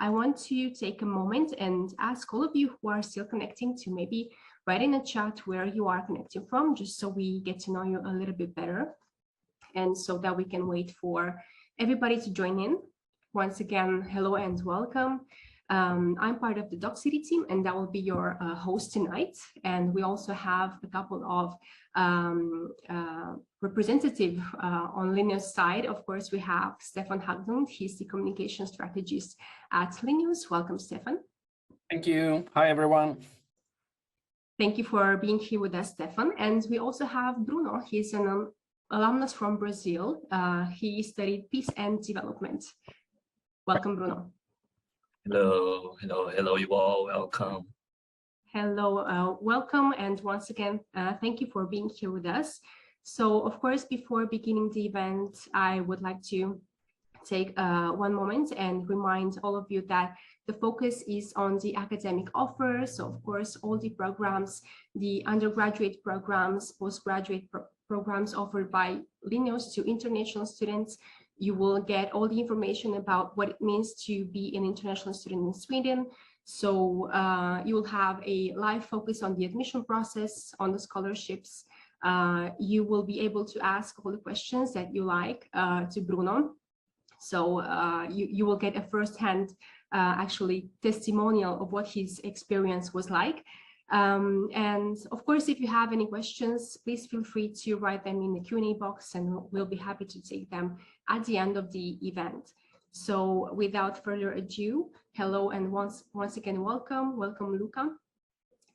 I want to take a moment and ask all of you who are still connecting to maybe write in a chat where you are connecting from, just so we get to know you a little bit better, and so that we can wait for everybody to join in. Once again, hello and welcome. I'm part of the Docsity team, and that will be your host tonight. And we also have a couple of representative on Linnaeus side. Of course, we have Stefan Haglund. He's the communication strategist at Linnaeus. Welcome, Stefan. Thank you. Hi, everyone. Thank you for being here with us, Stefan. And we also have Bruno. He's an alumnus from Brazil. He studied peace and development. Welcome, Bruno. Hello, you all, welcome. Hello, welcome, and once again, thank you for being here with us. So, of course, before beginning the event, I would like to take one moment and remind all of you that the focus is on the academic offer. So, of course, all the programs, the undergraduate programs, postgraduate programs offered by Linnaeus to international students. You will get all the information about what it means to be an international student in Sweden. So you will have a live focus on the admission process, on the scholarships. You will be able to ask all the questions that you like to Bruno. So you will get a firsthand actually testimonial of what his experience was like. And of course, if you have any questions, please feel free to write them in the Q&A box, and we'll be happy to take them at the end of the event. So without further ado, hello, and once again, welcome Luca.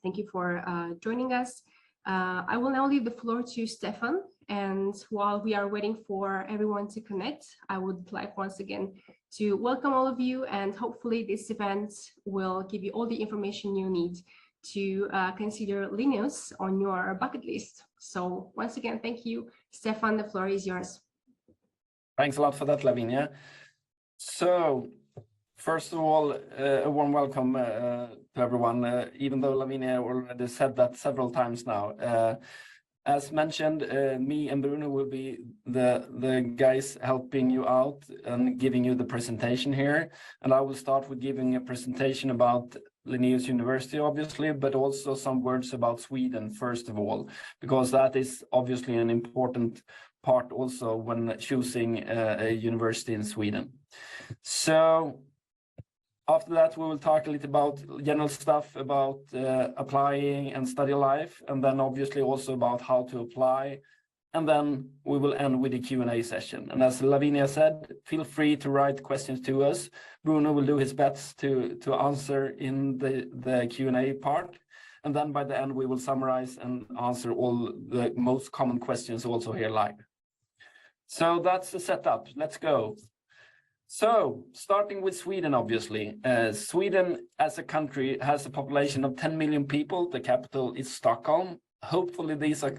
Thank you for joining us. I will now leave the floor to Stefan, and while we are waiting for everyone to connect, I would like once again to welcome all of you, and hopefully this event will give you all the information you need to consider Linnaeus on your bucket list. So once again, thank you. Stefan, the floor is yours. Thanks a lot for that, Lavinia. So first of all, a warm welcome to everyone, even though Lavinia already said that several times now. As mentioned, me and Bruno will be the guys helping you out and giving you the presentation here. And I will start with giving a presentation about Linnaeus University, obviously, but also some words about Sweden, first of all, because that is obviously an important part also when choosing a university in Sweden. So after that, we will talk a little about general stuff about applying and study life, and then obviously also about how to apply. And then we will end with the Q&A session. And as Lavinia said, feel free to write questions to us. Bruno will do his best to answer in the Q&A part. And then by the end, we will summarize and answer all the most common questions also here live. So that's the setup. Let's go. So starting with Sweden, obviously, Sweden as a country has a population of 10 million people. The capital is Stockholm. Hopefully these are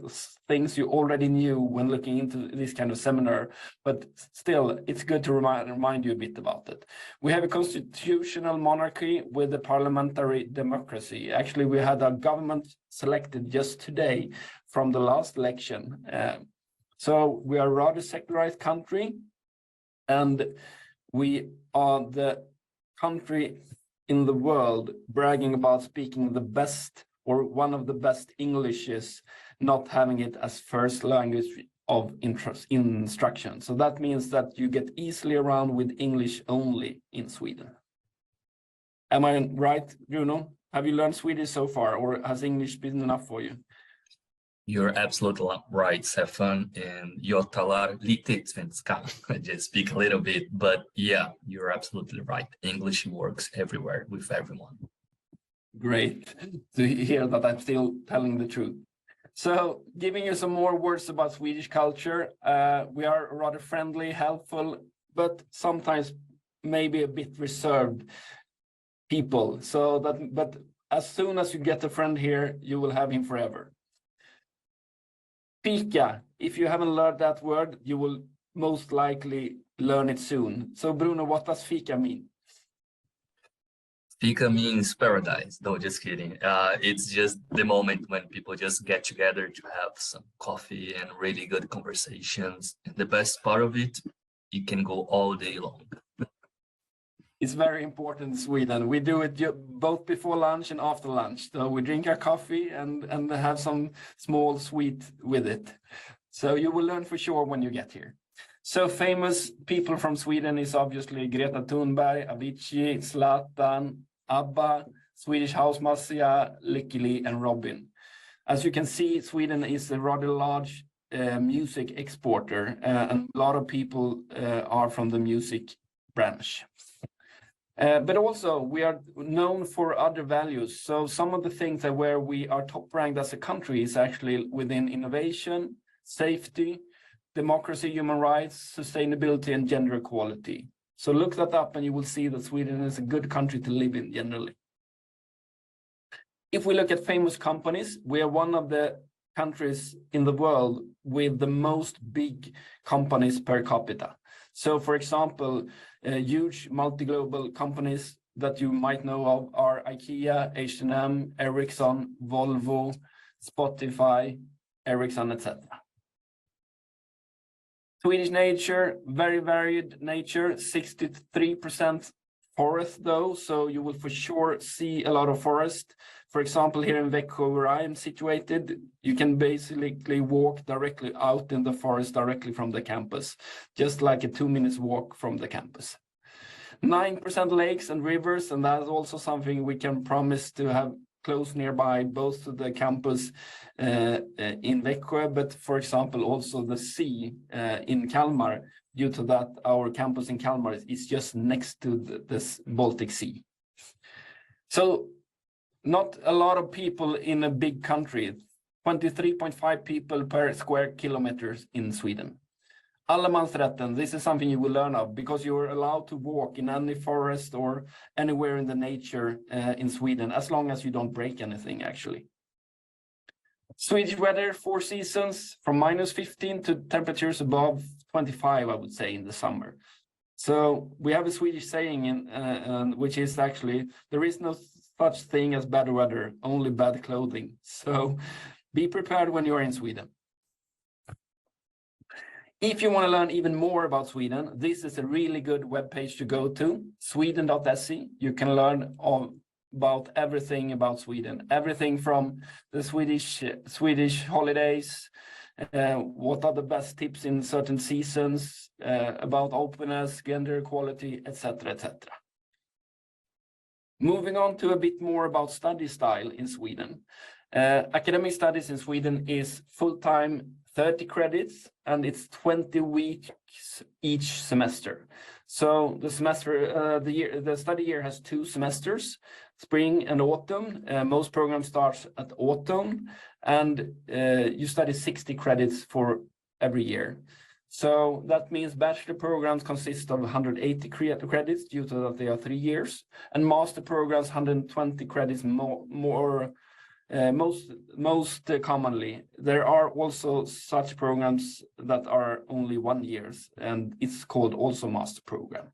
things you already knew when looking into this kind of seminar, but still it's good to remind you a bit about it. We have a constitutional monarchy with a parliamentary democracy. Actually, we had a government selected just today from the last election. So we are a rather secularized country, and we are the country in the world bragging about speaking the best or one of the best Englishes, not having it as first language of instruction. So that means that you get easily around with English only in Sweden. Am I right, Bruno? Have you learned Swedish so far, or has English been enough for you? You're absolutely right, Stefan. And jag talar lite svenska. I just speak a little bit, but yeah, you're absolutely right. English works everywhere with everyone. Great to hear that I'm still telling the truth. So giving you some more words about Swedish culture, we are rather friendly, helpful, but sometimes maybe a bit reserved people. So that, but as soon as you get a friend here, you will have him forever. Fika, if you haven't learned that word, you will most likely learn it soon. So Bruno, what does fika mean? Fika means paradise. No, just kidding. It's just the moment when people just get together to have some coffee and really good conversations. And the best part of it, you can go all day long. It's very important in Sweden. We do it both before lunch and after lunch. So we drink our coffee and have some small sweet with it. So you will learn for sure when you get here. So famous people from Sweden is obviously Greta Thunberg, Avicii, Zlatan, ABBA, Swedish House Mafia, Lykkili, and Robin. As you can see, Sweden is a rather large music exporter, and a lot of people are from the music branch. But also we are known for other values. So some of the things that where we are top ranked as a country is actually within innovation, safety, democracy, human rights, sustainability, and gender equality. So look that up and you will see that Sweden is a good country to live in generally. If we look at famous companies, we are one of the countries in the world with the most big companies per capita. So for example, huge multi-global companies that you might know of are IKEA, H&M, Ericsson, Volvo, Spotify, Ericsson, etc. Swedish nature, very varied nature, 63% forest though, so you will for sure see a lot of forest. For example, here in Växjö, where I am situated, you can basically walk directly out in the forest directly from the campus, just like a 2 minutes walk from the campus. 9% lakes and rivers, and that's also something we can promise to have close nearby, both to the campus in Växjö, but for example, also the sea in Kalmar. Due to that, our campus in Kalmar is just next to this Baltic Sea. So not a lot of people in a big country, 23.5 people per square kilometers in Sweden. Allemansrätten, this is something you will learn of because you're allowed to walk in any forest or anywhere in the nature in Sweden, as long as you don't break anything actually. Swedish weather, 4 seasons, from -15 to temperatures above 25, I would say, in the summer. So we have a Swedish saying, which is actually, there is no such thing as bad weather, only bad clothing. So be prepared when you're in Sweden. If you want to learn even more about Sweden, this is a really good webpage to go to, sweden.se. You can learn about everything about Sweden, everything from the Swedish holidays, what are the best tips in certain seasons, about openness, gender equality, etc., etc. Moving on to a bit more about study style in Sweden. Academic studies in Sweden is full-time 30 credits, and it's 20 weeks each semester. So the study year has 2 semesters, spring and autumn. Most programs start at autumn, and you study 60 credits for every year. So that means bachelor programs consist of 180 credits due to that they are 3 years, and master programs 120 credits most commonly. There are also such programs that are only 1 year, and it's called also master program,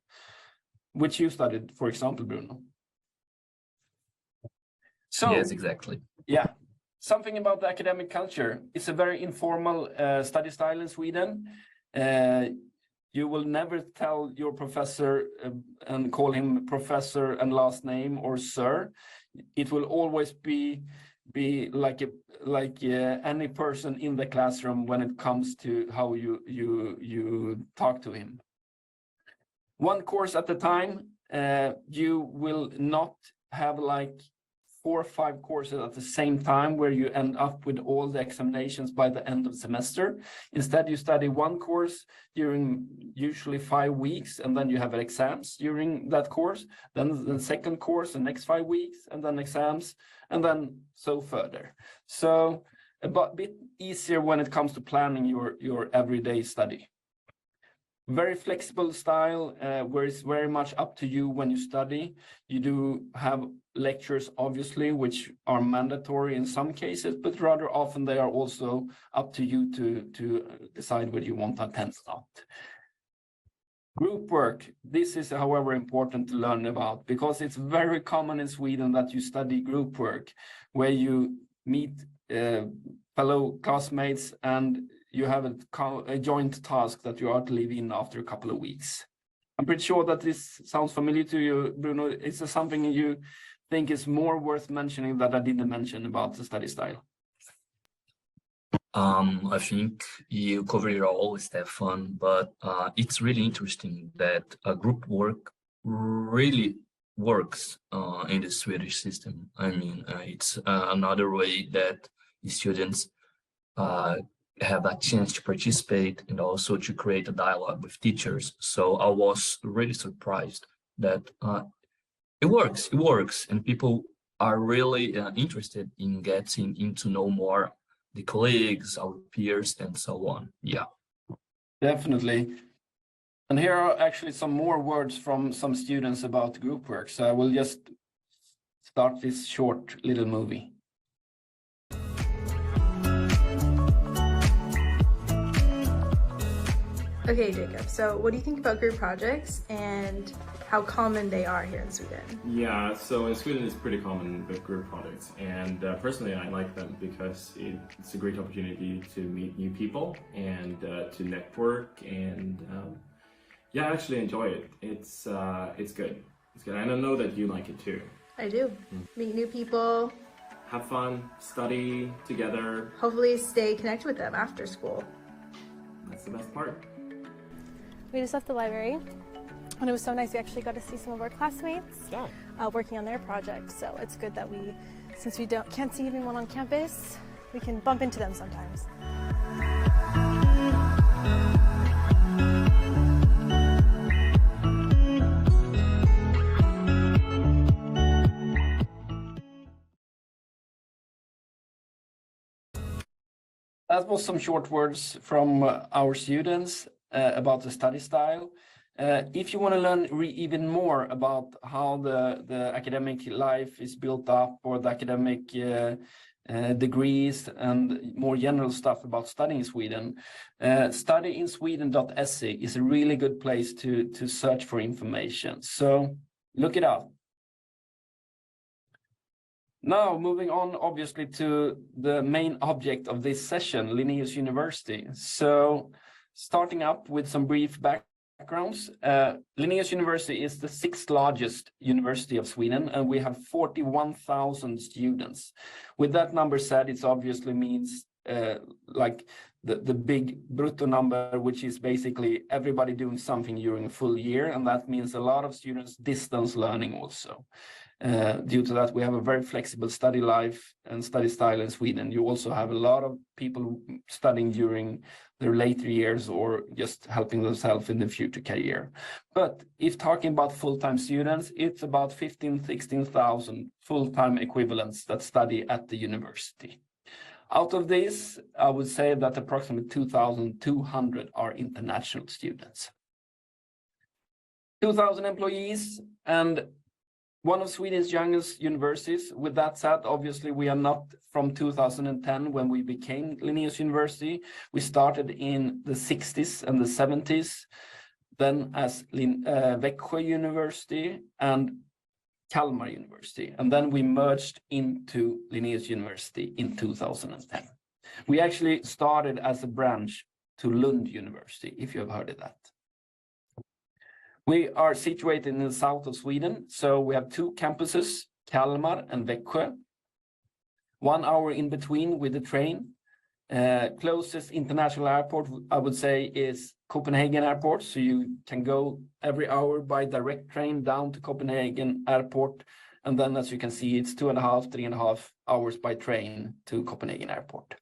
which you studied, for example, Bruno. So, yes, exactly. Yeah, something about the academic culture. It's a very informal study style in Sweden. You will never tell your professor and call him professor and last name or sir. It will always be like any person in the classroom when it comes to how you talk to him. 1 course at a time. You will not have like 4 or 5 courses at the same time where you end up with all the examinations by the end of the semester. Instead, you study 1 course during usually 5 weeks, and then you have exams during that course, then the second course the next 5 weeks, and then exams, and then so further. So a bit easier when it comes to planning your everyday study. Very flexible style, where it's very much up to you when you study. You do have lectures, obviously, which are mandatory in some cases, but rather often they are also up to you to decide whether you want to attend or not. Group work. This is, however, important to learn about because it's very common in Sweden that you study group work, where you meet fellow classmates and you have a joint task that you are to leave in after a couple of weeks. I'm pretty sure that this sounds familiar to you, Bruno. Is there something you think is more worth mentioning that I didn't mention about the study style? I think you covered it all, Stefan, but it's really interesting that group work really works in the Swedish system. I mean, it's another way that the students have a chance to participate and also to create a dialogue with teachers. So I was really surprised that it works, and people are really interested in getting to know more the colleagues, our peers, and so on. Yeah, Definitely. And here are actually some more words from some students about group work. So I will just start this short little movie. Okay, Jacob, so what do you think about group projects and how common they are here in Sweden? Yeah, so in Sweden it's pretty common with group projects, and personally I like them because it's a great opportunity to meet new people and to network, and yeah, I actually enjoy it. It's good. It's good. And I know that you like it too. I do. Meet new people. Have fun, study together. Hopefully stay connected with them after school. That's the best part. We just left the library, and it was so nice. We actually got to see some of our classmates working on their projects. So it's good that since we can't see everyone on campus, we can bump into them sometimes. That was some short words from our students about the study style. If you want to learn even more about how the academic life is built up, or the academic degrees and more general stuff about studying in Sweden, studyinSweden.se is a really good place to search for information. So look it up. Now, moving on, obviously, to the main object of this session, Linnaeus University. So, starting up with some brief backgrounds, Linnaeus University is the 6th largest university of Sweden, and we have 41,000 students. With that number said, it obviously means like the big brutto number, which is basically everybody doing something during a full year, and that means a lot of students distance learning also. Due to that, we have a very flexible study life and study style in Sweden. You also have a lot of people studying during their later years or just helping themselves in the future career. But if talking about full-time students, it's about 16,000 full-time equivalents that study at the university. Out of this, I would say that approximately 2,200 are international students. 2,000 employees, and one of Sweden's youngest universities. With that said, obviously, we are not from 2010 when we became Linnaeus University. We started in the 60s and the 70s, then as Växjö University and Kalmar University. And then we merged into Linnaeus University in 2010. We actually started as a branch to Lund University, if you have heard of that. We are situated in the south of Sweden, so we have 2 campuses, Kalmar and Växjö. 1 hour in between with the train. Closest international airport, I would say, is Copenhagen Airport, so you can go every hour by direct train down to Copenhagen Airport, and then as you can see, it's 2.5, 3.5 hours by train to Copenhagen Airport.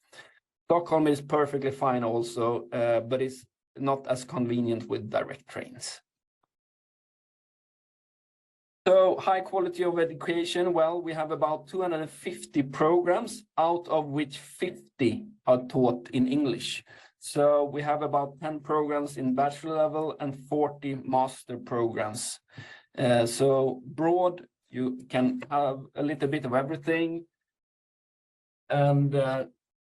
Stockholm is perfectly fine also, but it's not as convenient with direct trains. So high quality of education, well, we have about 250 programs, out of which 50 are taught in English. So we have about 10 programs in bachelor level and 40 master programs. So broad, you can have a little bit of everything. And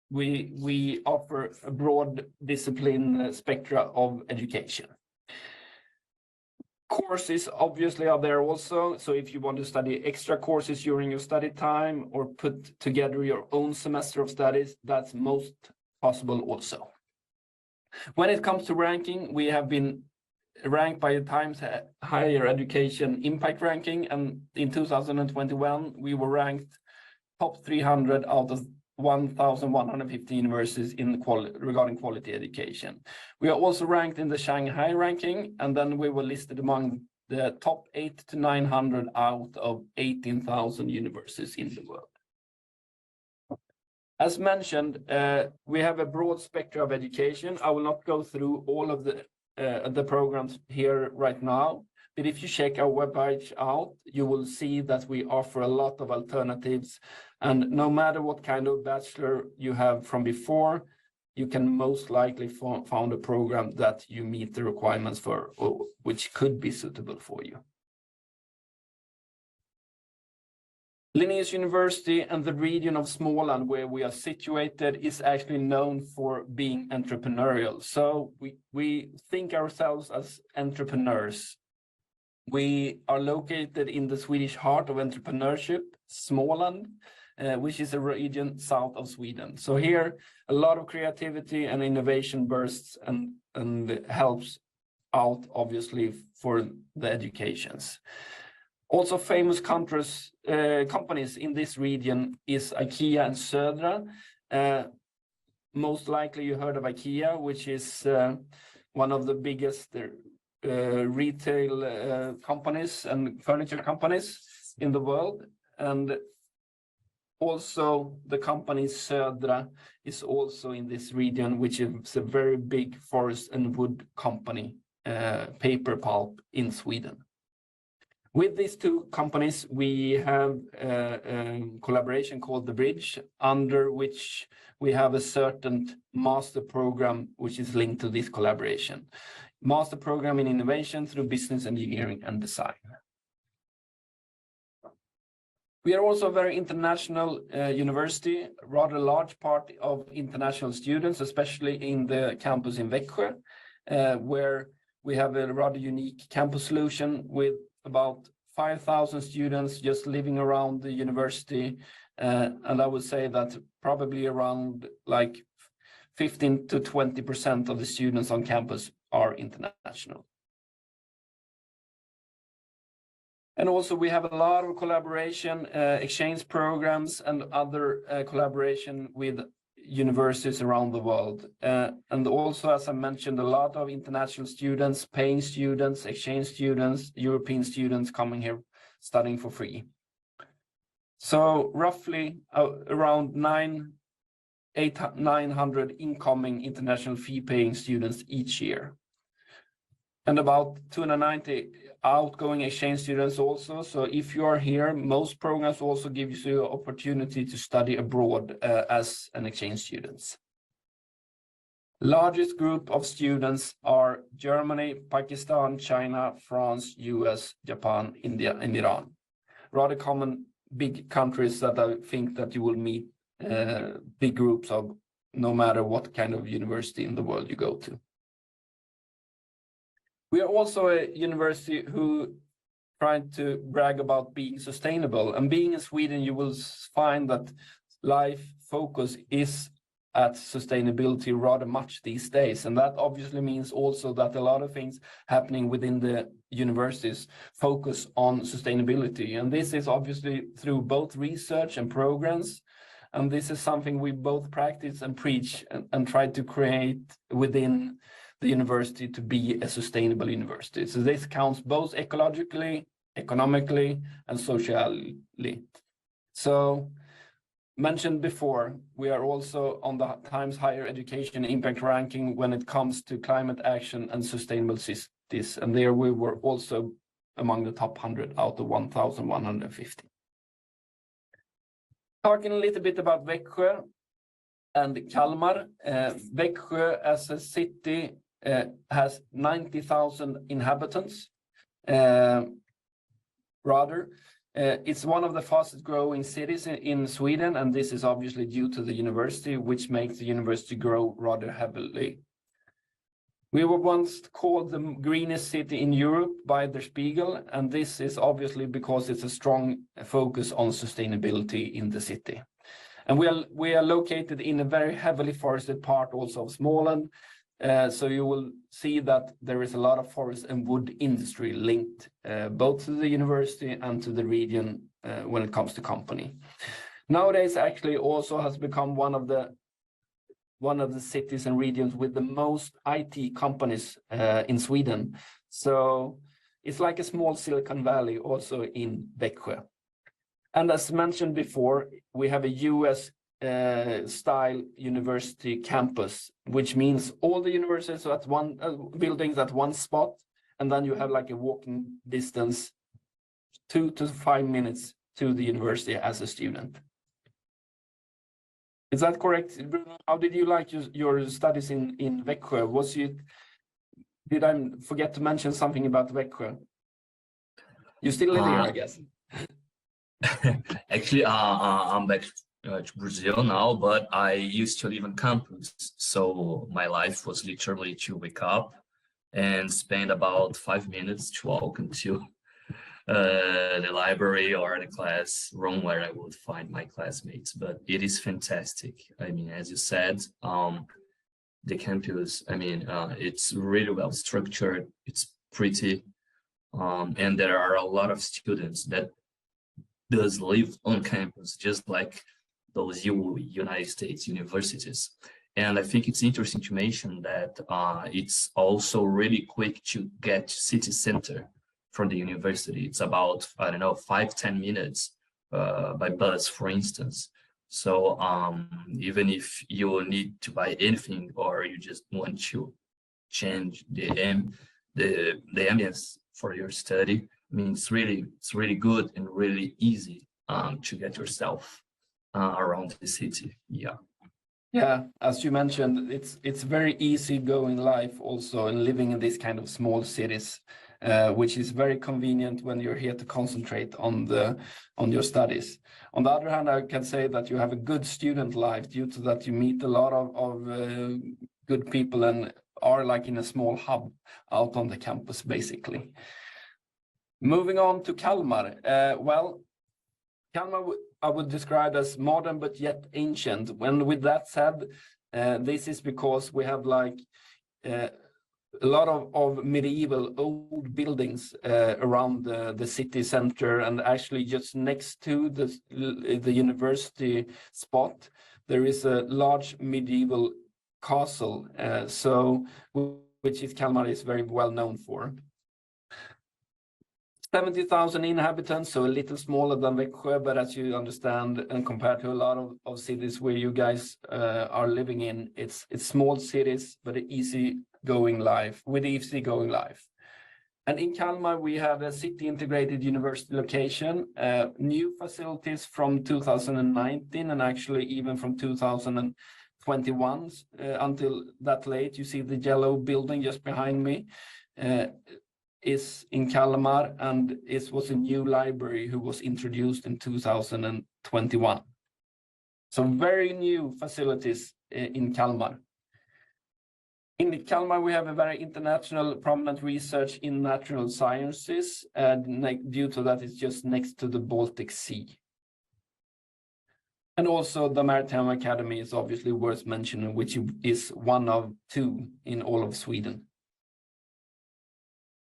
we offer a broad discipline spectra of education. Courses obviously are there also, so if you want to study extra courses during your study time or put together your own semester of studies, that's most possible also. When it comes to ranking, we have been ranked by the Times Higher Education Impact Ranking, and in 2021 we were ranked top 300 out of 1,150 universities regarding quality education. We are also ranked in the Shanghai ranking, and then we were listed among the top 800 to 900 out of 18,000 universities in the world. As mentioned, we have a broad spectrum of education. I will not go through all of the programs here right now, but if you check our webpage out, you will see that we offer a lot of alternatives, and no matter what kind of bachelor you have from before, you can most likely found a program that you meet the requirements for, or which could be suitable for you. Linnaeus University and the region of Småland where we are situated is actually known for being entrepreneurial. So we think ourselves as entrepreneurs. We are located in the Swedish heart of entrepreneurship, Småland, which is a region south of Sweden. So here, a lot of creativity and innovation bursts and helps out, obviously, for the educations. Also famous companies in this region is IKEA and Södra. Most likely you heard of IKEA, which is one of the biggest retail companies and furniture companies in the world. And also the company Södra is also in this region, which is a very big forest and wood company, paper pulp in Sweden. With these two companies, we have a collaboration called The Bridge, under which we have a certain master program which is linked to this collaboration. Master program in innovation through business engineering and design. We are also a very international university, rather large part of international students, especially in the campus in Växjö, where we have a rather unique campus solution with about 5,000 students just living around the university. And I would say that probably around like 15 to 20% of the students on campus are international. And also we have a lot of collaboration, exchange programs and other collaboration with universities around the world. And also, as I mentioned, a lot of international students, paying students, exchange students, European students coming here studying for free. So roughly around 900 incoming international fee-paying students each year. And about 290 outgoing exchange students also. So if you are here, most programs also give you the opportunity to study abroad as an exchange student. Largest group of students are Germany, Pakistan, China, France, US, Japan, India, and Iran. Rather common big countries that I think that you will meet big groups of, no matter what kind of university in the world you go to. We are also a university who tried to brag about being sustainable. And being in Sweden, you will find that life focus is at sustainability rather much these days. And that obviously means also that a lot of things happening within the universities focus on sustainability. And this is obviously through both research and programs. And this is something we both practice and preach and try to create within the university to be a sustainable university. So this counts both ecologically, economically, and socially. So mentioned before, we are also on the Times Higher Education Impact Ranking when it comes to climate action and sustainable cities. And there we were also among the top 100 out of 1,150. Talking a little bit about Växjö and Kalmar. Växjö as a city has 90,000 inhabitants. It's one of the fastest growing cities in Sweden, and this is obviously due to the university, which makes the university grow rather heavily. We were once called the greenest city in Europe by Der Spiegel, and this is obviously because it's a strong focus on sustainability in the city. And we are located in a very heavily forested part also of Småland, So you will see that there is a lot of forest and wood industry linked both to the university and to the region when it comes to company. Nowadays, actually, also has become one of the cities and regions with the most IT companies in Sweden. So it's like a small Silicon Valley also in Växjö. And as mentioned before, we have a US style university campus, which means all the universities at one buildings at one spot, and then you have like a walking distance 2 to 5 minutes to the university as a student. Is that correct, Bruno? How did you like your studies in Växjö? Did I forget to mention something about Växjö? You still live here, I guess. Actually, I'm back to Brazil now, but I used to live on campus. So my life was literally to wake up and spend about 5 minutes to walk into the library or the classroom where I would find my classmates. But it is fantastic. I mean, as you said, the campus, I mean, it's really well structured. It's pretty, and there are a lot of students that does live on campus, just like those United States universities. And I think it's interesting to mention that it's also really quick to get to city center from the university. It's about, I don't know, 5-10 minutes by bus, for instance. So even if you need to buy anything or you just want to change the ambience for your study, I mean, it's really good and really easy to get yourself around the city. Yeah. Yeah, as you mentioned, it's very easy going life also and living in these kind of small cities, which is very convenient when you're here to concentrate on your studies. On the other hand, I can say that you have a good student life due to that you meet a lot of good people and are like in a small hub out on the campus, basically. Moving on to Kalmar. Well, Kalmar I would describe as modern but yet ancient. When with that said, this is because we have like a lot of medieval old buildings around the city center, and actually just next to the university spot, there is a large medieval castle, which is Kalmar is very well known for. 70,000 inhabitants, so a little smaller than Växjö, but as you understand, and compared to a lot of cities where you guys are living in, it's small cities, but easy going life. And in Kalmar, we have a city integrated university location, new facilities from 2019, and actually even from 2021 until that late. You see the yellow building just behind me. Is in Kalmar, and it was a new library who was introduced in 2021. So very new facilities in Kalmar. In Kalmar, we have a very international prominent research in natural sciences, and due to that, it's just next to the Baltic Sea. And also the Maritime Academy is obviously worth mentioning, which is one of 2 in all of Sweden.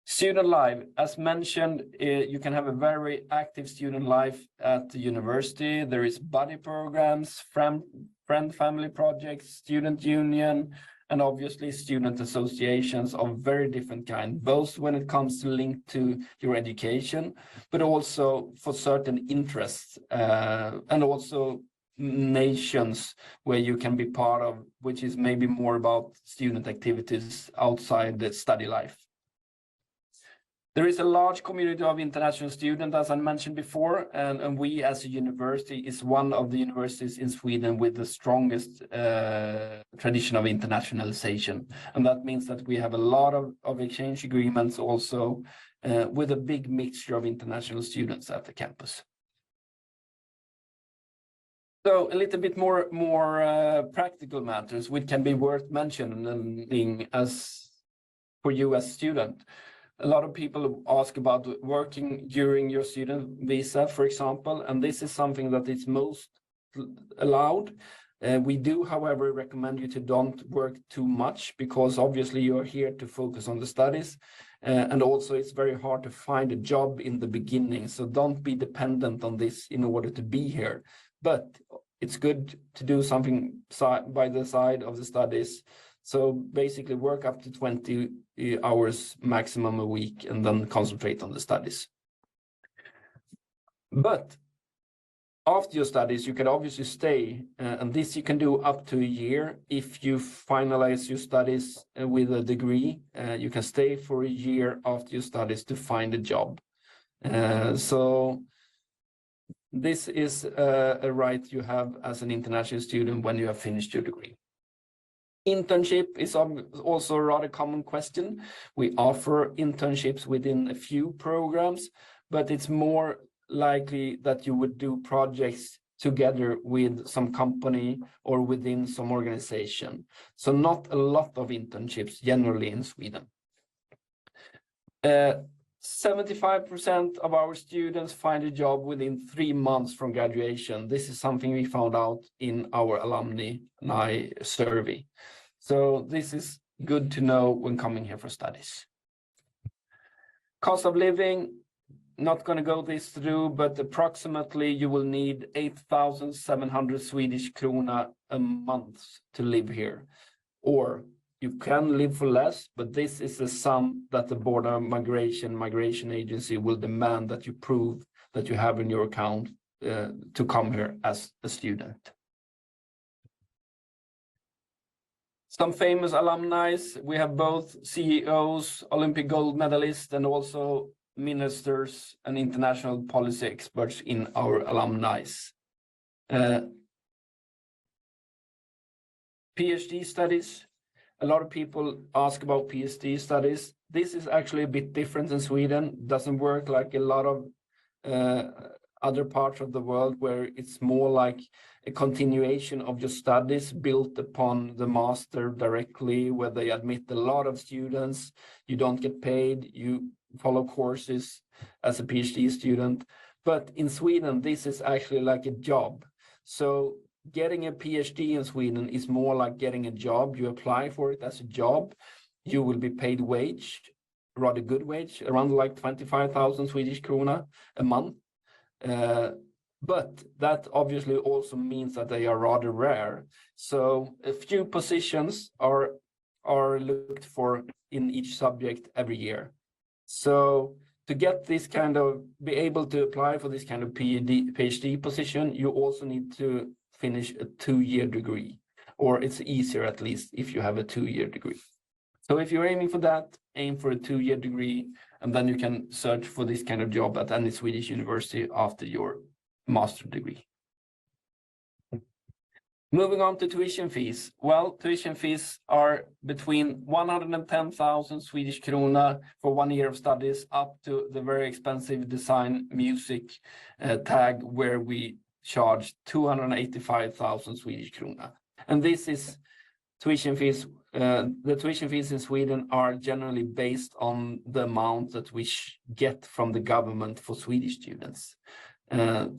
Student life, as mentioned, you can have a very active student life at the university. There is buddy programs, friend family projects, student union, and obviously student associations of very different kind, both when it comes to link to your education, but also for certain interests, and also nations where you can be part of, which is maybe more about student activities outside the study life. There is a large community of international students, as I mentioned before, and we as a university is one of the universities in Sweden with the strongest tradition of internationalization. And that means that we have a lot of exchange agreements also with a big mixture of international students at the campus. So a little bit more practical matters which can be worth mentioning as for you as a student. A lot of people ask about working during your student visa, for example, and this is something that is most allowed. We do, however, recommend you to don't work too much because obviously you're here to focus on the studies. And also it's very hard to find a job in the beginning. So don't be dependent on this in order to be here. But it's good to do something by the side of the studies. So basically work up to 20 hours maximum a week and then concentrate on the studies. But after your studies, you can obviously stay, and this you can do up to a year. If you finalize your studies with a degree, you can stay for a year after your studies to find a job. So this is a right you have as an international student when you have finished your degree. Internship is also a rather common question. We offer internships within a few programs, but it's more likely that you would do projects together with some company or within some organization. So not a lot of internships generally in Sweden. 75% of our students find a job within 3 months from graduation. This is something we found out in our alumni survey. So this is good to know when coming here for studies. Cost of living, not going to go this through, but approximately you will need 8,700 Swedish krona a month to live here. Or you can live for less, but this is the sum that the Border Migration Agency will demand that you prove that you have in your account to come here as a student. Some famous alumni, we have both CEOs, Olympic gold medalists, and also ministers and international policy experts in our alumni. PhD studies. A lot of people ask about PhD studies. This is actually a bit different in Sweden. Doesn't work like a lot of other parts of the world where it's more like a continuation of your studies built upon the master directly, where they admit a lot of students. You don't get paid. You follow courses as a PhD student. But in Sweden, this is actually like a job. So getting a PhD in Sweden is more like getting a job. You apply for it as a job. You will be paid wage, rather good wage, around like 25,000 Swedish krona a month. But that obviously also means that they are rather rare. So a few positions are looked for in each subject every year. So to get this kind of, be able to apply for this kind of PhD position, you also need to finish a 2-year degree, or it's easier at least if you have a 2-year degree. So if you're aiming for that, aim for a 2-year degree, and then you can search for this kind of job at any Swedish university after your master's degree. Moving on to tuition fees. Well, tuition fees are between 110,000 Swedish krona for 1 year of studies up to the very expensive design music tag, where we charge 285,000 Swedish krona. And this is tuition fees. The tuition fees in Sweden are generally based on the amount that we get from the government for Swedish students.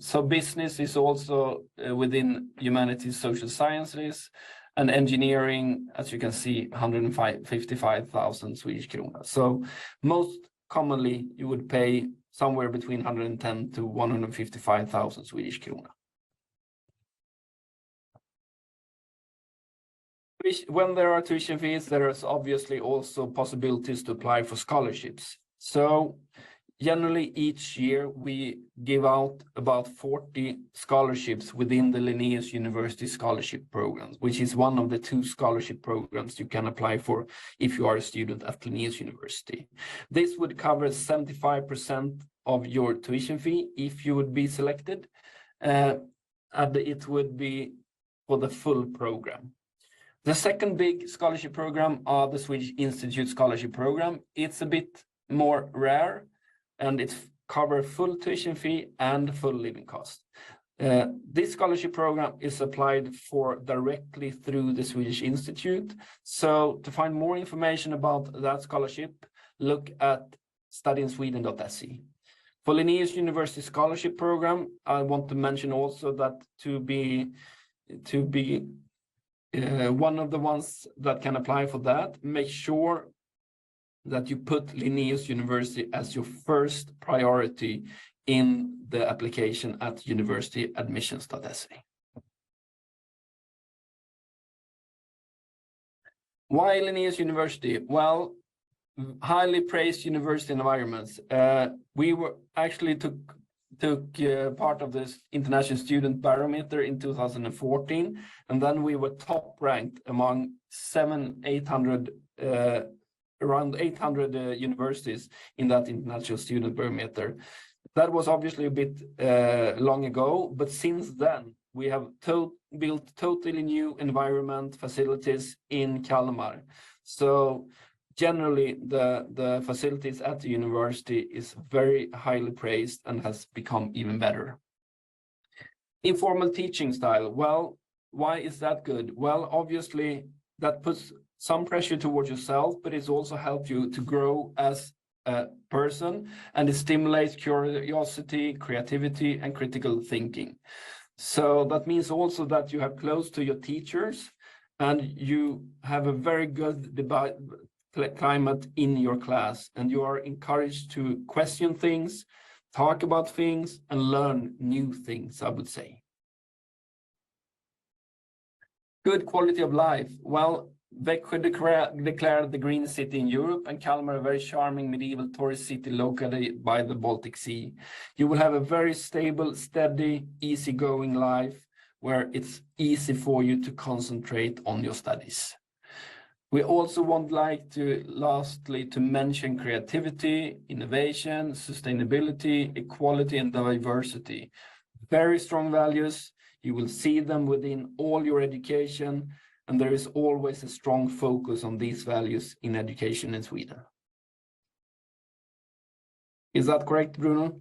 So business is also within humanities, social sciences, and engineering, as you can see, 155,000 Swedish krona. So most commonly you would pay somewhere between 110 to 155,000 Swedish krona. When there are tuition fees, there is obviously also possibilities to apply for scholarships. So generally each year we give out about 40 scholarships within the Linnaeus University scholarship programs, which is one of the 2 scholarship programs you can apply for if you are a student at Linnaeus University. This would cover 75% of your tuition fee if you would be selected, and it would be for the full program. The second big scholarship program are the Swedish Institute Scholarship Program. It's a bit more rare, and it covers full tuition fee and full living cost. This scholarship program is applied for directly through the Swedish Institute. So to find more information about that scholarship, look at studyinsweden.se. For Linnaeus University Scholarship Program, I want to mention also that to be to be one of the ones that can apply for that, make sure that you put Linnaeus University as your first priority in the application at universityadmissions.se. Why Linnaeus University? Well, highly praised university environments. We were actually took part of this International Student Barometer in 2014, and then we were top ranked among around 800 universities in that International Student Barometer. That was obviously a bit long ago, but since then we have built totally new environment facilities in Kalmar. So generally, the facilities at the university is very highly praised and has become even better. Informal teaching style. Well, why is that good? Well, obviously, that puts some pressure towards yourself, but it's also helped you to grow as a person, and it stimulates curiosity, creativity, and critical thinking. So that means also that you have close to your teachers, and you have a very good debate climate in your class, and you are encouraged to question things, talk about things, and learn new things, I would say. Good quality of life. Well, Växjö declared the green city in Europe, and Kalmar a very charming medieval tourist city located by the Baltic Sea. You will have a very stable, steady, easygoing life where it's easy for you to concentrate on your studies. We also lastly to mention creativity, innovation, sustainability, equality, and diversity. Very strong values. You will see them within all your education, and there is always a strong focus on these values in education in Sweden. Is that correct, Bruno?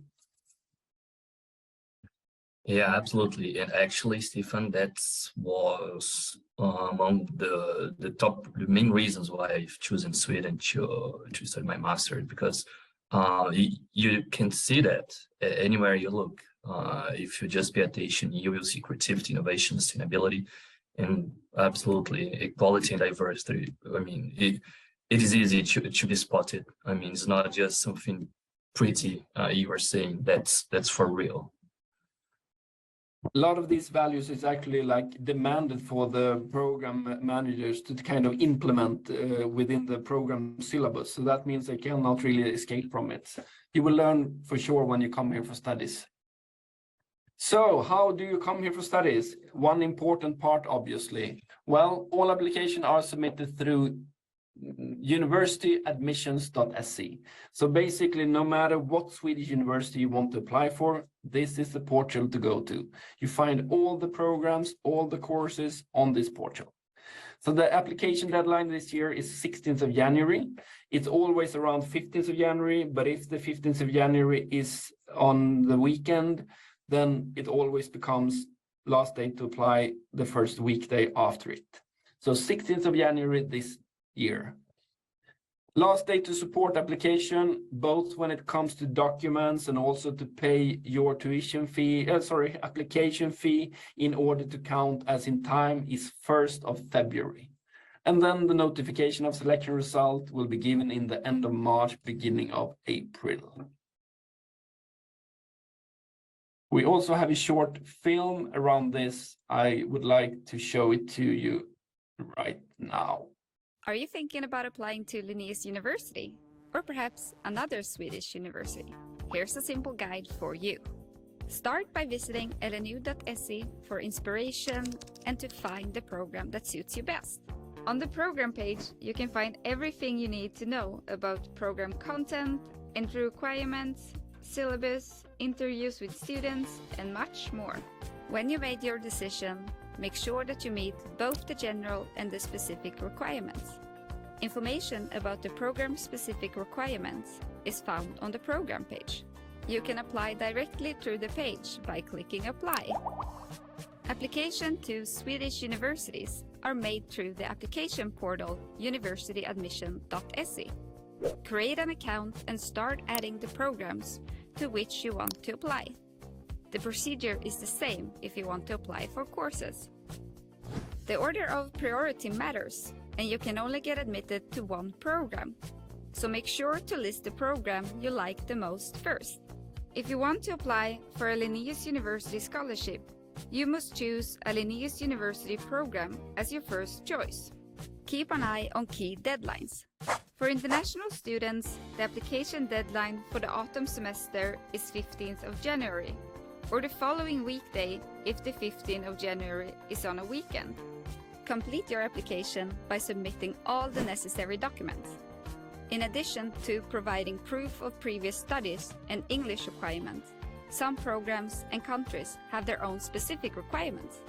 Yeah, absolutely. And actually, Stefan, that was among the main reasons why I've chosen Sweden to study my master, because you can see that anywhere you look. If you just pay attention, you will see creativity, innovation, sustainability, and absolutely equality and diversity. I mean, it is easy to be spotted. I mean, it's not just something pretty you are saying. That's for real. A lot of these values is actually like demanded for the program managers to kind of implement within the program syllabus. So that means they cannot really escape from it. You will learn for sure when you come here for studies. So how do you come here for studies? One important part, obviously. Well, all applications are submitted through universityadmissions.se. So basically, no matter what Swedish university you want to apply for, this is the portal to go to. You find all the programs, all the courses on this portal. So the application deadline this year is 16th of January. It's always around 15th of January, but if the 15th of January is on the weekend, then it always becomes last day to apply the first weekday after it. So 16th of January this year. Last day to support application, both when it comes to documents and also to pay your tuition fee, application fee in order to count as in time, is 1st of February. And then the notification of selection result will be given in the end of March, beginning of April. We also have a short film around this. I would like to show it to you right now. Are you thinking about applying to Linnaeus University? Or perhaps another Swedish university? Here's a simple guide for you. Start by visiting lnu.se for inspiration and to find the program that suits you best. On the program page, you can find everything you need to know about program content, entry requirements, syllabus, interviews with students, and much more. When you made your decision, make sure that you meet both the general and the specific requirements. Information about the program-specific requirements is found on the program page. You can apply directly through the page by clicking Apply. Application to Swedish universities are made through the application portal universityadmission.se. Create an account and start adding the programs to which you want to apply. The procedure is the same if you want to apply for courses. The order of priority matters, and you can only get admitted to one program. So make sure to list the program you like the most first. If you want to apply for a Linnaeus University scholarship, you must choose a Linnaeus University program as your first choice. Keep an eye on key deadlines. For international students, the application deadline for the autumn semester is 15th of January, or the following weekday if the 15th of January is on a weekend. Complete your application by submitting all the necessary documents. In addition to providing proof of previous studies and English requirements, some programs and countries have their own specific requirements.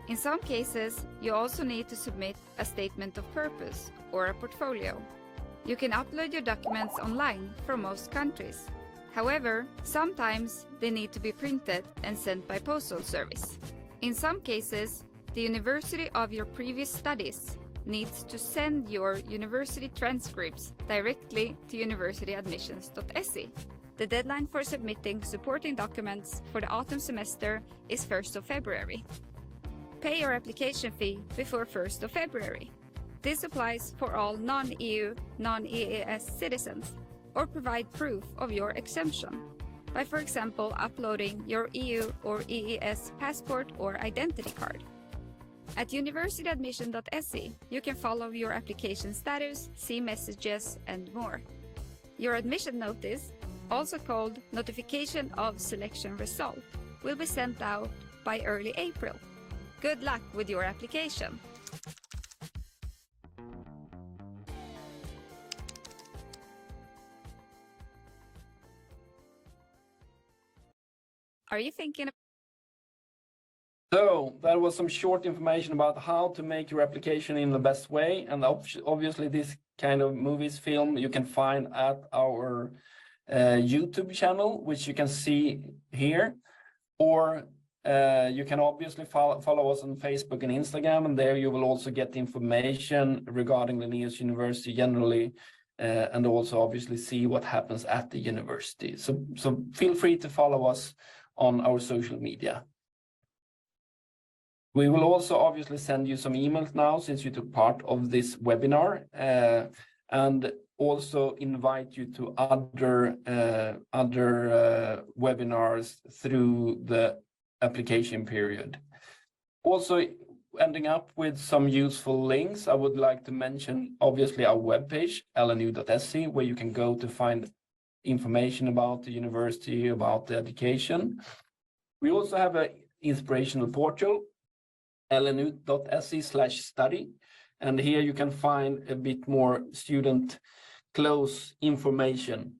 In some cases, you also need to submit a statement of purpose or a portfolio. You can upload your documents online for most countries. However, sometimes they need to be printed and sent by postal service. In some cases, the university of your previous studies needs to send your university transcripts directly to universityadmissions.se. The deadline for submitting supporting documents for the autumn semester is 1st of February. Pay your application fee before 1st of February. This applies for all non-EU, non-EES citizens, or provide proof of your exemption by, for example, uploading your EU or EES passport or identity card. At universityadmission.se, you can follow your application status, see messages, and more. Your admission notice, also called Notification of Selection Result, will be sent out by early April. Good luck with your application. Are you thinking of So that was some short information about how to make your application in the best way. And obviously this kind of movies, film, you can find at our YouTube channel, which you can see here. Or you can obviously follow us on Facebook and Instagram, and there you will also get information regarding Linnaeus University generally, and also obviously see what happens at the university. So feel free to follow us on our social media. We will also obviously send you some emails now since you took part of this webinar, and also invite you to other webinars through the application period. Also ending up with some useful links, I would like to mention obviously our webpage, lnu.se, where you can go to find information about the university, about the education. We also have an inspirational portal, lnu.se/study, and here you can find a bit more student close information.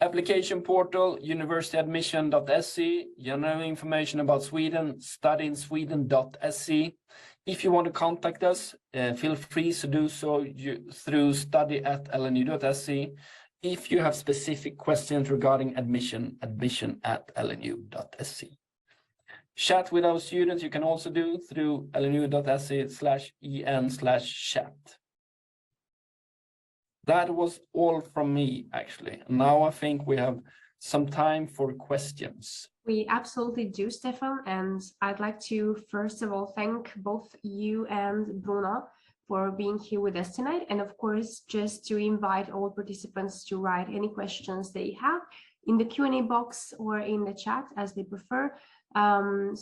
Application portal, universityadmission.se, general information about Sweden, studyinSweden.se. If you want to contact us, feel free to do so through study@lnu.se. If you have specific questions regarding admission@lnu.se. Chat with our students, you can also do through lnu.se/en/chat. That was all from me, actually. Now I think we have some time for questions. We absolutely do, Stefan. And I'd like to, first of all, thank both you and Bruno for being here with us tonight. And of course, just to invite all participants to write any questions they have in the Q&A box or in the chat as they prefer.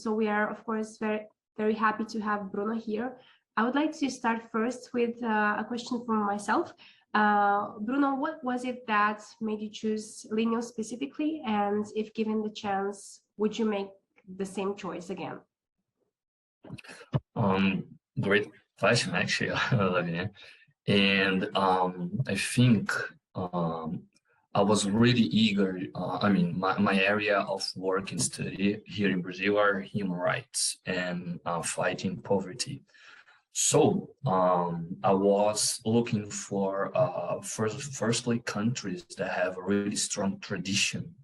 So we are, of course, very, very happy to have Bruno here. I would like to start first with a question from myself. Bruno, what was it that made you choose Linnaeus specifically? And if given the chance, would you make the same choice again? Great question, actually, Lavinia. And I think I was really eager. I mean, my area of work and study here in Brazil are human rights and fighting poverty. So I was looking for firstly countries that have a really strong tradition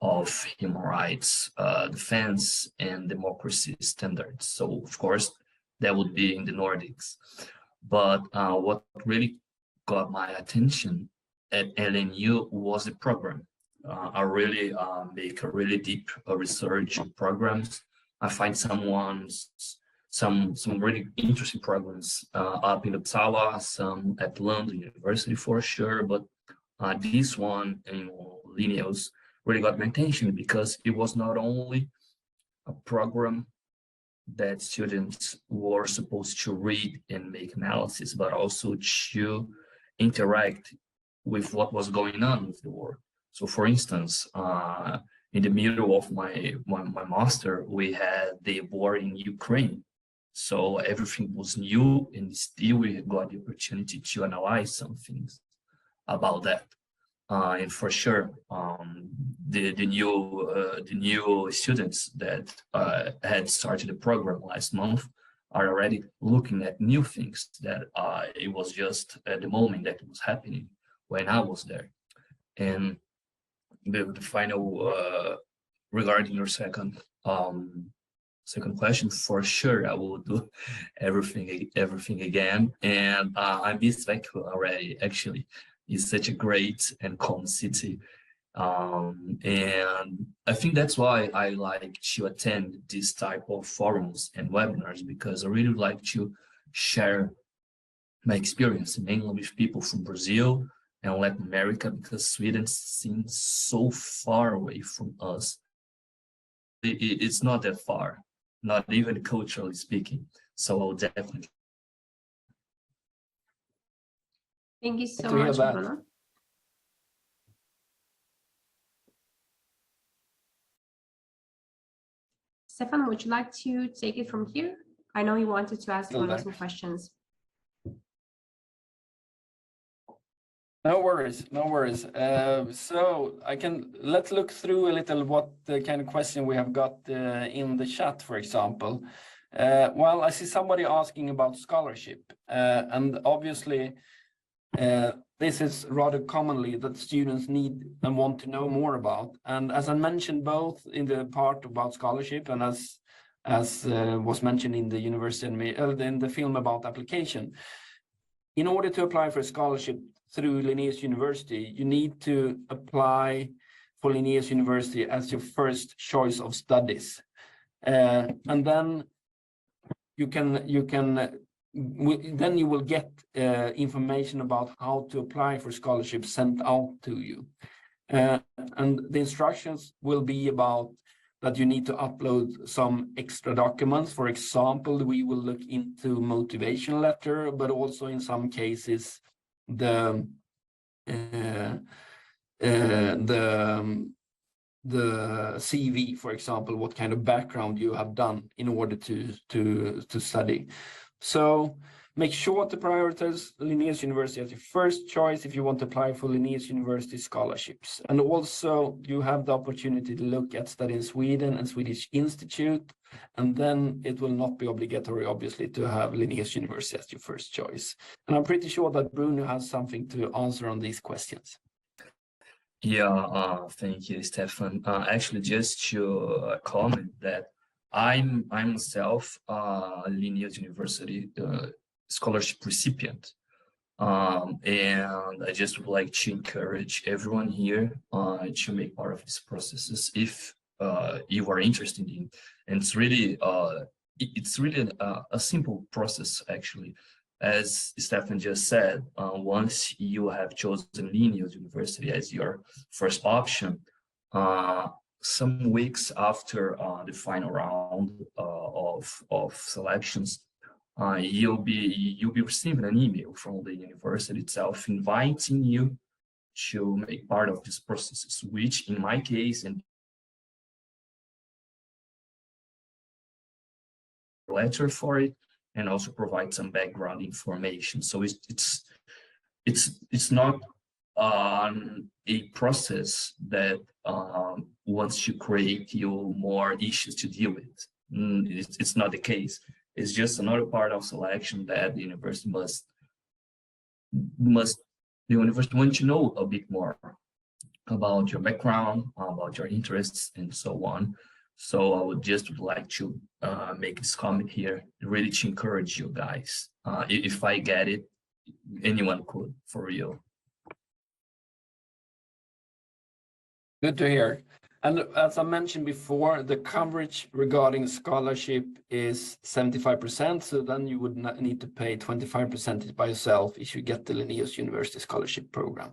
of human rights defense and democracy standards. So of course that would be in the Nordics. But what really got my attention at LNU was the program. I really make a really deep research programs. I find some really interesting programs up in Uppsala, some at London University for sure, but this one in Linnaeus really got my attention because it was not only a program that students were supposed to read and make analysis, but also to interact with what was going on with the world. So for instance, in the middle of my master, we had the war in Ukraine. So everything was new, and still we got the opportunity to analyze some things about that. And for sure, the new students that had started the program last month are already looking at new things that it was just at the moment that it was happening when I was there. And the final regarding your second question, for sure I will do everything again. And I miss Vancouver already. Actually, it's such a great and calm city, and I think that's why I like to attend this type of forums and webinars, because I really like to share my experience, mainly with people from Brazil and Latin America, because Sweden seems so far away from us. It's not that far, not even culturally speaking. So I'll definitely. Thank you so much, Bruno. Stefan, would you like to take it from here? I know you wanted to ask Bruno some questions. No worries, no worries. So let's look through a little what the kind of question we have got in the chat, for example. Well, I see somebody asking about scholarship, and obviously this is rather commonly that students need and want to know more about. And as I mentioned, both in the part about scholarship and as was mentioned in the university and in the film about application, in order to apply for a scholarship through Linnaeus University, you need to apply for Linnaeus University as your first choice of studies, and then then you will get information about how to apply for scholarships sent out to you, and the instructions will be about that you need to upload some extra documents. For example, we will look into motivation letter, but also in some cases the CV, for example, what kind of background you have done in order to study. So make sure to prioritize Linnaeus University as your first choice if you want to apply for Linnaeus University scholarships. And also you have the opportunity to look at Study in Sweden and Swedish Institute, and then it will not be obligatory, obviously, to have Linnaeus University as your first choice. And I'm pretty sure that Bruno has something to answer on these questions. Yeah, thank you, Stefan. Actually, just to comment that I'm myself Linnaeus University scholarship recipient, and I just would like to encourage everyone here to make part of these processes if you are interested in. And it's really a simple process, actually. As Stefan just said, once you have chosen Linnaeus University as your first option, some weeks after the final round of selections, you'll be receiving an email from the university itself inviting you to make part of these processes, which in my case and letter for it, and also provide some background information. So it's not a process that wants to create you more issues to deal with. It's not the case. It's just another part of selection that the university the university want to know a bit more about your background, about your interests, and so on. So I would just like to make this comment here, really to encourage you guys. If I get it, anyone could, for real. Good to hear. And as I mentioned before, the coverage regarding scholarship is 75%. So then you would not need to pay 25% by yourself if you get the Linnaeus University Scholarship Program.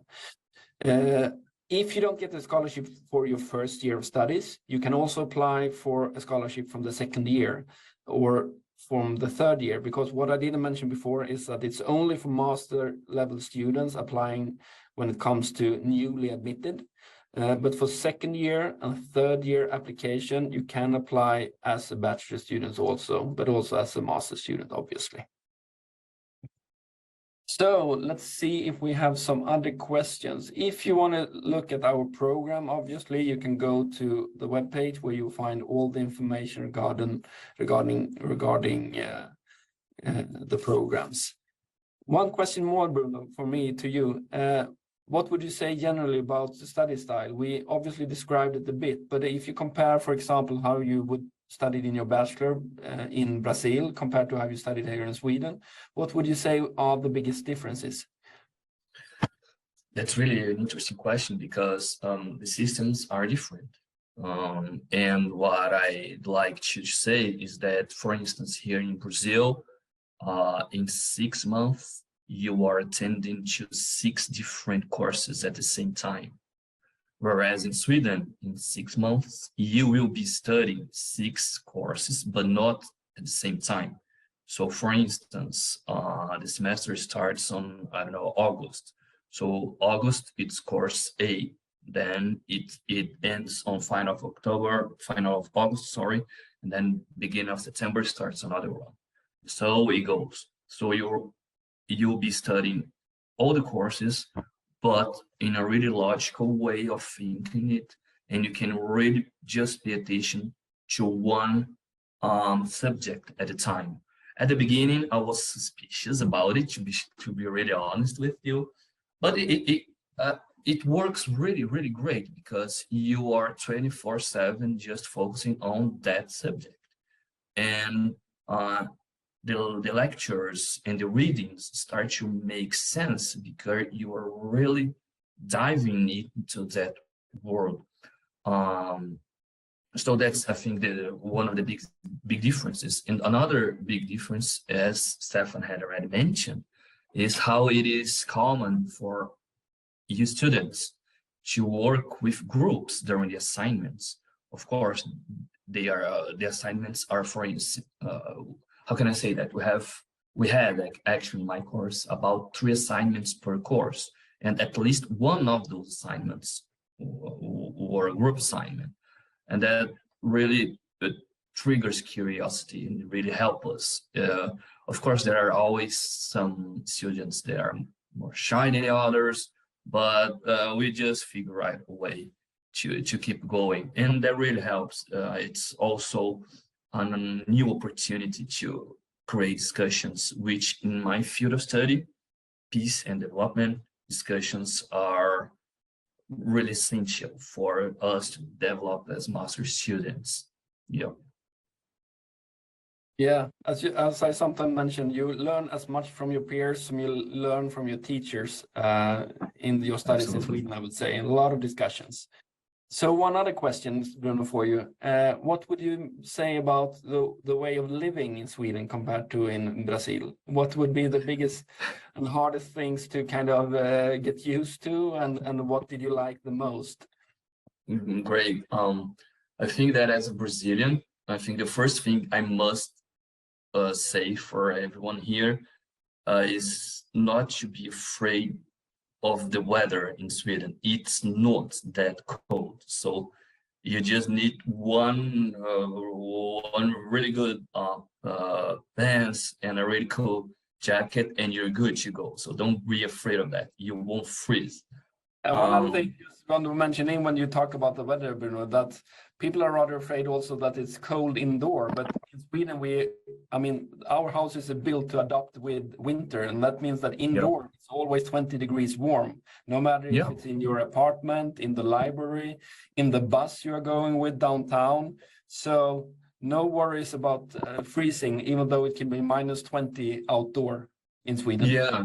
If you don't get a scholarship for your first year of studies, you can also apply for a scholarship from the second year or from the third year, because what I didn't mention before is that it's only for master level students applying when it comes to newly admitted. But for second year and third year application, you can apply as a bachelor student also, but also as a master student, obviously. So let's see if we have some other questions. If you want to look at our program, obviously you can go to the webpage where you'll find all the information regarding the programs. One question more, Bruno, for me to you. What would you say generally about the study style? We obviously described it a bit, but if you compare, for example, how you would studied in your bachelor in Brazil compared to how you studied here in Sweden, what would you say are the biggest differences? That's really an interesting question because the systems are different. And what I'd like to say is that, for instance, here in Brazil, in 6 months, you are attending to 6 different courses at the same time. Whereas in Sweden, in 6 months, you will be studying 6 courses, but not at the same time. So for instance, the semester starts on, I don't know, August. So August, it's course A. Then it ends on final of August, sorry. And then beginning of September starts another one. So it goes. So you'll be studying all the courses, but in a really logical way of thinking it, and you can really just pay attention to one subject at a time. At the beginning, I was suspicious about it, to be really honest with you, but it works really, really great because you are 24/7 just focusing on that subject, and the lectures and the readings start to make sense because you are really diving into that world. So that's, I think, one of the big differences. And another big difference, as Stefan had already mentioned, is how it is common for you students to work with groups during the assignments. Of course, the assignments are, for instance, how can I say that? We had like actually in my course about 3 assignments per course, and at least one of those assignments were a group assignment, and that really triggers curiosity and really help us. Of course, there are always some students that are more shy than others, but we just figure out a way to keep going, and that really helps. It's also a new opportunity to create discussions, which in my field of study, peace and development discussions are really essential for us to develop as master students. Yeah, as I sometimes mention, you learn as much from your peers as you learn from your teachers in your studies in Sweden, I would say, and a lot of discussions. So one other question, Bruno, for you. What would you say about the way of living in Sweden compared to in Brazil? What would be the biggest and hardest things to kind of get used to, and what did you like the most? Great. I think that as a Brazilian, I think the first thing I must say for everyone here is not to be afraid of the weather in Sweden. It's not that cold, so you just need one really good pants and a really cool jacket, and you're good to go. So don't be afraid of that. You won't freeze. One other thing I just want to mention when you talk about the weather, Bruno, that people are rather afraid also that it's cold indoor, but in Sweden, our houses are built to adapt with winter, and that means that indoor it's always 20 degrees warm, no matter if it's in your apartment, in the library, in the bus you're going with downtown. So no worries about freezing, even though it can be -20 outdoor in Sweden. Yeah,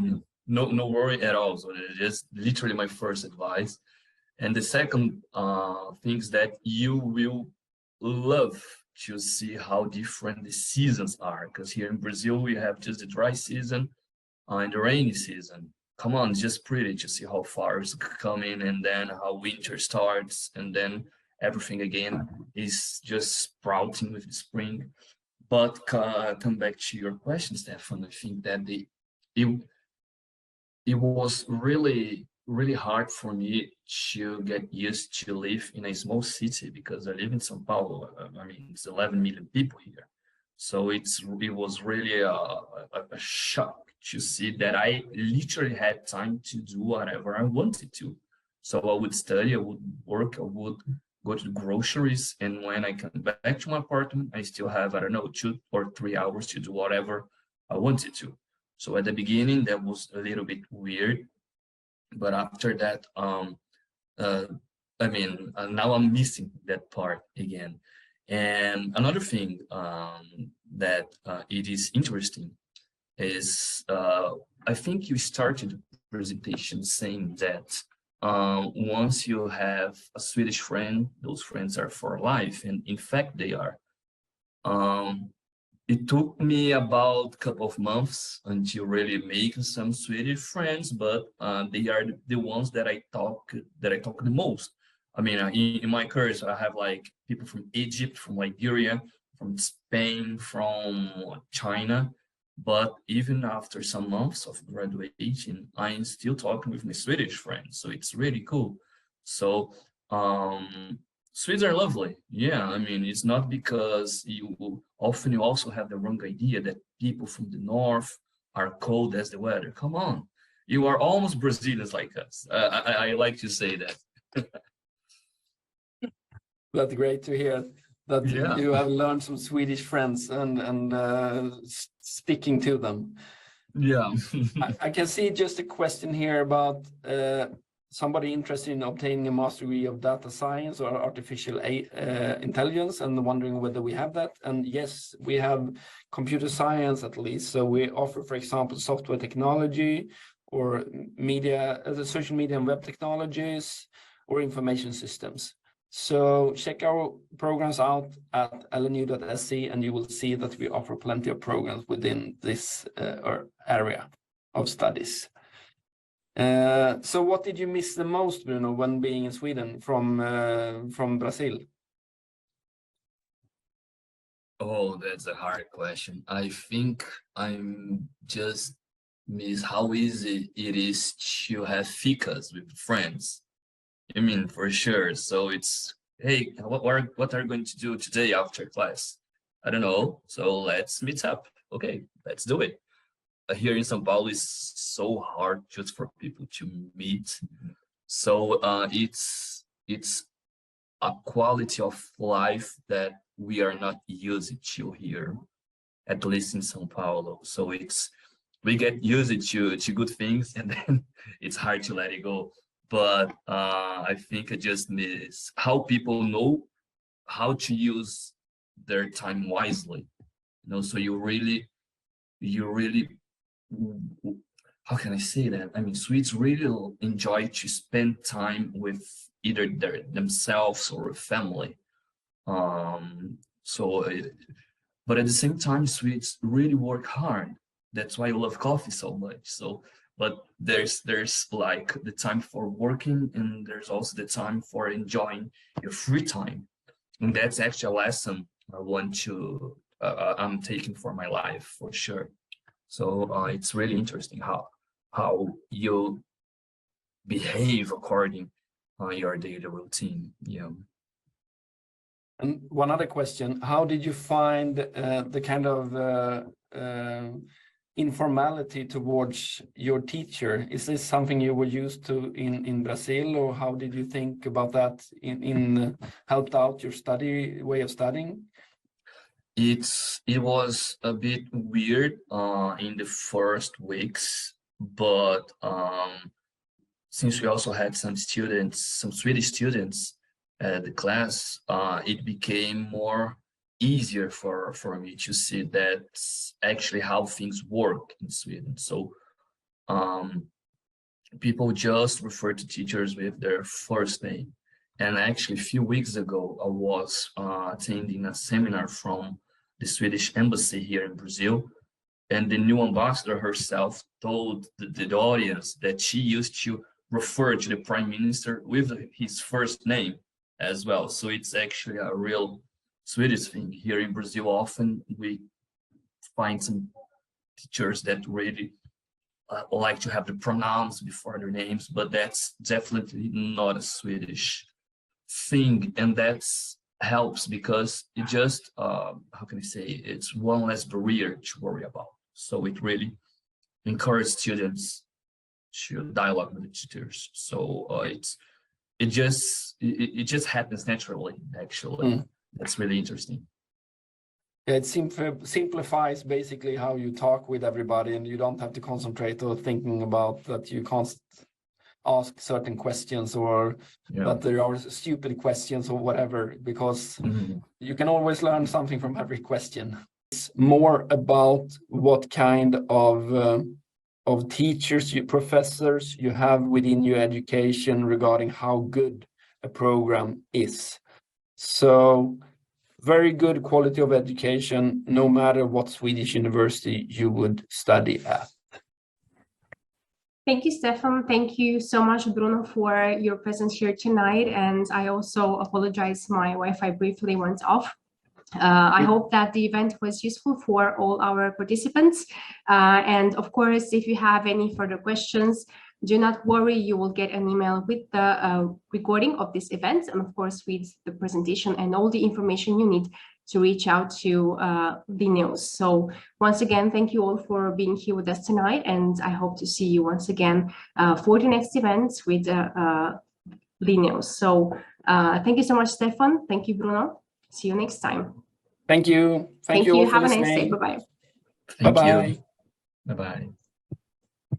no worry at all. So it's just literally my first advice. And the second thing is that you will love to see how different the seasons are, because here in Brazil we have just the dry season and the rainy season. Come on, it's just pretty to see how far it's coming, and then how winter starts, and then everything again is just sprouting with the spring. But come back to your question, Stefan, I think that it was really hard for me to get used to live in a small city, because I live in São Paulo. I mean, it's 11 million people here. So it was really a shock to see that I literally had time to do whatever I wanted to. So I would study, I would work, I would go to the groceries, and when I come back to my apartment, I still have, I don't know, 2 or 3 hours to do whatever I wanted to. So at the beginning, that was a little bit weird, but after that, I mean, now I'm missing that part again. And another thing that it is interesting is, I think you started the presentation saying that once you have a Swedish friend, those friends are for life, and in fact they are. It took me about a couple of months until really making some Swedish friends, but they are the ones that I talk the most. I mean, in my course, I have like people from Egypt, from Liberia, from Spain, from China. But even after some months of graduation, I'm still talking with my Swedish friends. So it's really cool. So Swedes are lovely. Yeah, I mean, it's not because you also have the wrong idea that people from the north are cold as the weather. Come on, you are almost Brazilians like us. I like to say that. That's great to hear that you have learned some Swedish friends and sticking to them. Yeah. I can see just a question here about somebody interested in obtaining a master degree of data science or artificial intelligence, and wondering whether we have that. And yes, we have computer science at least. So we offer, for example, software technology or media, social media and web technologies, or information systems. So check our programs out at lnu.se, and you will see that we offer plenty of programs within this area of studies. So what did you miss the most, Bruno, when being in Sweden from Brazil? Oh, that's a hard question. I think I'm just miss how easy it is to have ficas with friends. I mean, for sure. So it's, hey, what are you going to do today after class? I don't know. So let's meet up. Okay, let's do it. Here in São Paulo, it's so hard just for people to meet. So it's a quality of life that we are not used to here, at least in São Paulo. So we get used to good things, and then it's hard to let it go. But I think I just miss how people know how to use their time wisely. You know, so you really, how can I say that? I mean, Swedes really enjoy to spend time with either themselves or a family. But at the same time, Swedes really work hard. That's why I love coffee so much. So, but there's like the time for working, and there's also the time for enjoying your free time. And that's actually a lesson I want to, I'm taking for my life for sure. So it's really interesting how you behave according your daily routine. Yeah. And one other question: how did you find the kind of informality towards your teacher? Is this something you were used to in Brazil, or how did you think about that in helped out your way of studying? It was a bit weird in the first weeks, but since we also had some Swedish students at the class, it became more easier for me to see that's actually how things work in Sweden. So people just refer to teachers with their first name. And actually, a few weeks ago, I was attending a seminar from the Swedish embassy here in Brazil. And the new ambassador herself told the audience that she used to refer to the prime minister with his first name as well. So it's actually a real Swedish thing. Here in Brazil, often we find some teachers that really like to have the pronouns before their names, but that's definitely not a Swedish thing. And that's helps because it just, how can I say, it's one less barrier to worry about. So it really encourages students to dialogue with the tutors. So it just happens naturally, actually. That's really interesting. It simplifies basically how you talk with everybody, and you don't have to concentrate or thinking about that you can't ask certain questions, or that there are stupid questions or whatever, because you can always learn something from every question. It's more about what kind of teachers, professors you have within your education regarding how good a program is. So very good quality of education, no matter what Swedish university you would study at. Thank you, Stefan. Thank you so much, Bruno, for your presence here tonight. And I also apologize, my Wi-Fi briefly went off. I hope that the event was useful for all our participants. And of course, if you have any further questions, do not worry, you will get an email with the recording of this event, and of course with the presentation and all the information you need to reach out to Linnaeus. So once again, thank you all for being here with us tonight, and I hope to see you once again for the next event with Linnaeus. So thank you so much, Stefan. Thank you, Bruno. See you next time. Thank you. Thank you. All for Have a nice listening. day. Bye-bye. Thank Bye-bye. you. Bye-bye.